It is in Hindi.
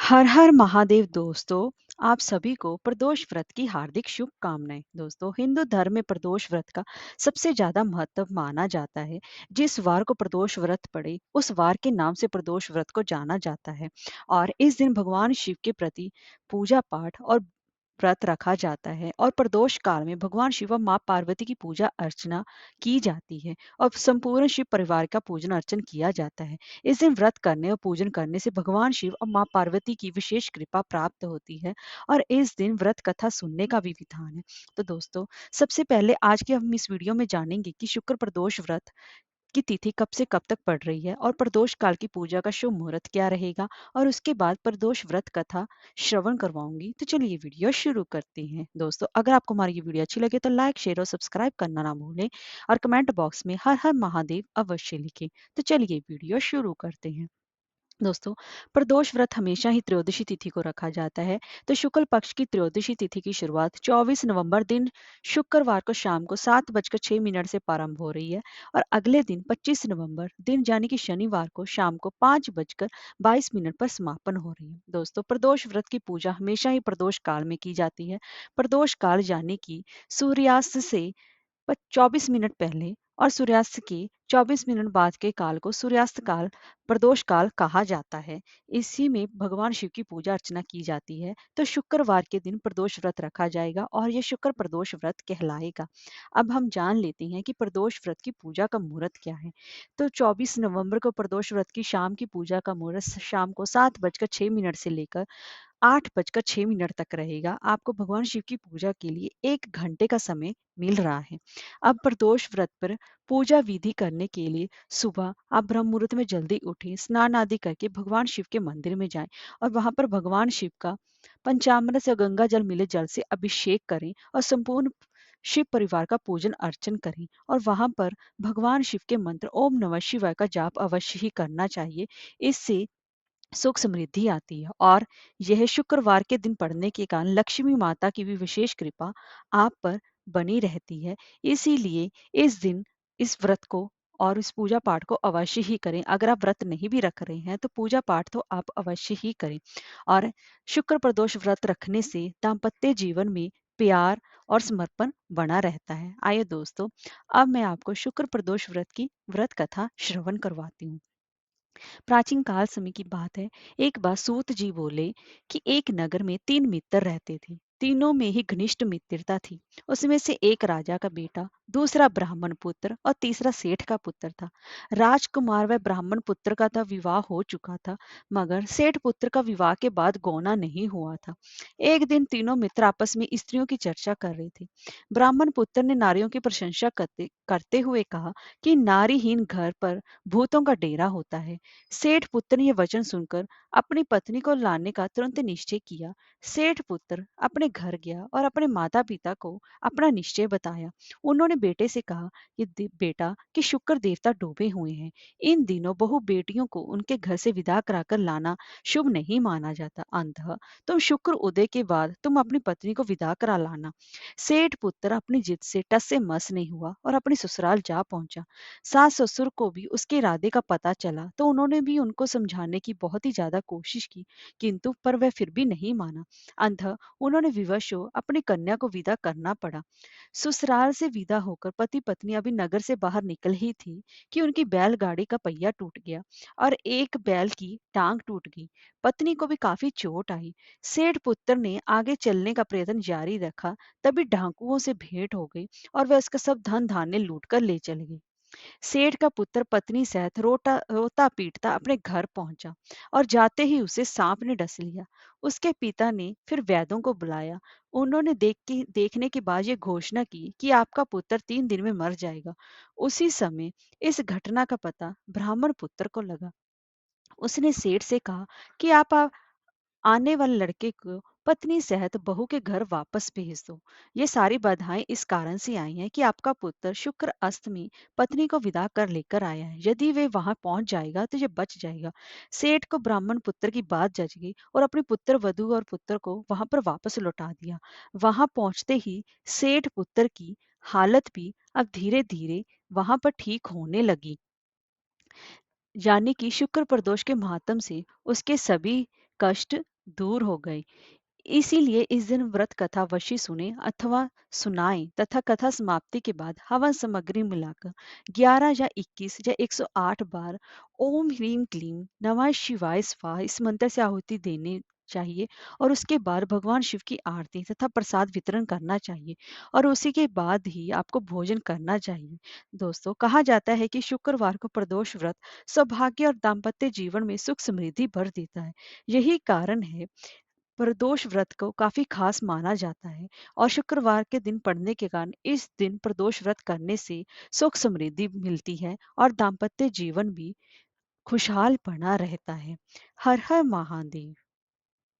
हर हर महादेव दोस्तों। आप सभी को प्रदोष व्रत की हार्दिक शुभकामनाएं। दोस्तों, हिंदू धर्म में प्रदोष व्रत का सबसे ज्यादा महत्व माना जाता है। जिस वार को प्रदोष व्रत पड़े उस वार के नाम से प्रदोष व्रत को जाना जाता है। और इस दिन भगवान शिव के प्रति पूजा पाठ और व्रत रखा जाता है और प्रदोष काल में भगवान शिव व माँ पार्वती की पूजा अर्चना की जाती है और संपूर्ण शिव परिवार का पूजन अर्चन किया जाता है। इस दिन व्रत करने और पूजन करने से भगवान शिव और माँ पार्वती की विशेष कृपा प्राप्त होती है और इस दिन व्रत कथा सुनने का भी विधान है। तो दोस्तों, सबसे पहले आज के हम इस वीडियो में जानेंगे कि शुक्र प्रदोष व्रत की तिथि कब से कब तक पड़ रही है और प्रदोष काल की पूजा का शुभ मुहूर्त क्या रहेगा और उसके बाद प्रदोष व्रत कथा श्रवण करवाऊंगी। तो चलिए वीडियो शुरू करते हैं। दोस्तों, अगर आपको हमारी ये वीडियो अच्छी लगे तो लाइक शेयर और सब्सक्राइब करना ना भूलें और कमेंट बॉक्स में हर हर महादेव अवश्य लिखें। तो चलिए वीडियो शुरू करते हैं। दोस्तों, प्रदोष व्रत हमेशा ही त्रयोदशी तिथि को रखा जाता है। तो शुक्ल पक्ष की त्रयोदशी तिथि की शुरुआत 24 नवंबर दिन शुक्रवार को शाम को 7:06 से प्रारंभ हो रही है और अगले दिन 25 नवंबर दिन यानी कि शनिवार को शाम को 5:22 पर समापन हो रही है। दोस्तों, प्रदोष व्रत की पूजा हमेशा ही प्रदोष काल में की जाती है। प्रदोष काल यानी कि सूर्यास्त से 24 मिनट पहले और सूर्यास्त के 24 मिनट बाद के काल को सूर्यास्त काल प्रदोष काल कहा जाता है। इसी में भगवान शिव की पूजा अर्चना की जाती है। तो शुक्रवार के दिन प्रदोष व्रत रखा जाएगा और यह शुक्र प्रदोष व्रत कहलाएगा। अब हम जान लेते हैं कि प्रदोष व्रत की पूजा का मुहूर्त क्या है। तो 24 नवंबर को प्रदोष व्रत की शाम की पूजा का मुहूर्त शाम को 7:06 से लेकर 8:06 तक रहेगा। आपको भगवान शिव की पूजा के लिए 1 घंटे का समय मिल रहा है। अब प्रदोष व्रत पर पूजा विधि करने के लिए सुबह आप ब्रह्म मुहूर्त में जल्दी उठें, स्नान आदि करके भगवान शिव के मंदिर में जाएं और वहां पर भगवान शिव का पंचामृत से गंगा जल मिले जल से अभिषेक करें और संपूर्ण शिव परिवार का पूजन अर्चन करें और वहां पर भगवान शिव के मंत्र ओम नमः शिवाय का जाप अवश्य ही करना चाहिए। इससे सुख समृद्धि आती है और यह शुक्रवार के दिन पढ़ने के कारण लक्ष्मी माता की भी विशेष कृपा आप पर बनी रहती है। इसीलिए इस दिन इस व्रत को और इस पूजा पाठ को अवश्य ही करें। अगर आप व्रत नहीं भी रख रहे हैं तो पूजा पाठ तो आप अवश्य ही करें। और शुक्र प्रदोष व्रत रखने से दाम्पत्य जीवन में प्यार और समर्पण बना रहता है। आइए दोस्तों, अब मैं आपको शुक्र प्रदोष व्रत की व्रत कथा श्रवण करवाती हूँ। प्राचीन काल समय की बात है। एक बार सूत जी बोले कि एक नगर में 3 मित्र रहते थे। तीनों में ही घनिष्ठ मित्रता थी। उसमें से एक राजा का बेटा, दूसरा ब्राह्मण पुत्र और तीसरा सेठ का पुत्र था। राजकुमार व ब्राह्मण पुत्र का विवाह हो चुका था, मगर सेठ पुत्र का विवाह के बाद गौना नहीं हुआ था। एक दिन तीनों मित्र आपस में स्त्रियों की चर्चा कर रहे थे। ब्राह्मण पुत्र ने नारियों की प्रशंसा करते करते हुए कहा कि नारीहीन घर पर भूतों का डेरा होता है। सेठ पुत्र ने यह वचन सुनकर अपनी पत्नी को लाने का तुरंत निश्चय किया। सेठ पुत्र अपने घर गया और अपने माता पिता को अपना निश्चय बताया। उन्होंने बेटे से कहा कि बेटा कि शुक्र देवता डूबे हुए हैं। इन दिनों बहु बेटियों को उनके घर से विदा कराकर लाना शुभ नहीं माना जाता। अंतः तुम शुक्र उदय के बाद तुम अपनी पत्नी को विदा करा लाना। सेठ पुत्र अपनी जिद से टस से मस नहीं हुआ और अपने ससुराल जा पहुंचा। सास ससुर को भी उसके इरादे का पता चला तो उन्होंने भी उनको समझाने की बहुत ही ज्यादा कोशिश की, किंतु पर वह फिर भी नहीं माना। अंततः उन्होंने विवश हो अपनी कन्या को विदा करना पड़ा। ससुराल से विदा होकर पति पत्नी अभी नगर से बाहर निकल ही थी कि उनकी बैलगाड़ी का पहिया टूट गया और एक बैल की टांग टूट गई। पत्नी को भी काफी चोट आई। सेठ पुत्र ने आगे चलने का प्रयत्न जारी रखा, तभी डाकुओं से भेंट हो गई और वह उसका सब धन धान्य लूट कर ले चले गए। सेठ का पुत्र पत्नी सहित रोता पीटता अपने घर पहुंचा और जाते ही उसे सांप ने डस लिया। उसके पिता ने फिर वैद्यों को बुलाया। उन्होंने देखने के बाद ये घोषणा की कि आपका पुत्र 3 दिन में मर जाएगा। उसी समय इस घटना का पता ब्राह्मण पुत्र को लगा। उसने सेठ से कहा कि आप आने वाले लड़के को पत्नी सहित बहू के घर वापस भेज दो। ये सारी बाधाएं इस कारण से आई हैं कि आपका पुत्र शुक्र अस्त में पत्नी को विदा कर लेकर आया है। यदि वे वहां पहुंच जाएगा तो ये बच जाएगा। सेठ को ब्राह्मण पुत्र की बात जच गई और अपने पुत्र वधु और पुत्र को वहां पर वापस लौटा दिया। वहां पहुंचते ही सेठ पुत्र की हालत भी अब धीरे धीरे वहां पर ठीक होने लगी। यानी कि शुक्र प्रदोष के महात्म से उसके सभी कष्ट दूर हो गई। इसीलिए इस दिन व्रत कथा वशी सुने अथवा सुनाएं तथा कथा समाप्ति के बाद हवन सामग्री मिलाकर 11 या 21 या 108 बार ओम ह्रीम क्लीम नमः शिवाय स्वाहा इस मंत्र से आहुति देनी चाहिए। और उसके बाद भगवान शिव की आरती तथा प्रसाद वितरण करना चाहिए और उसी के बाद ही आपको भोजन करना चाहिए। दोस्तों, कहा जाता है कि शुक्रवार को प्रदोष व्रत सौभाग्य और दाम्पत्य जीवन में सुख समृद्धि भर देता है। यही कारण है प्रदोष व्रत को काफी खास माना जाता है। और शुक्रवार के दिन पड़ने के कारण इस दिन प्रदोष व्रत करने से सुख समृद्धि मिलती है और दाम्पत्य जीवन भी खुशहाल बना रहता है। हर हर महादेव।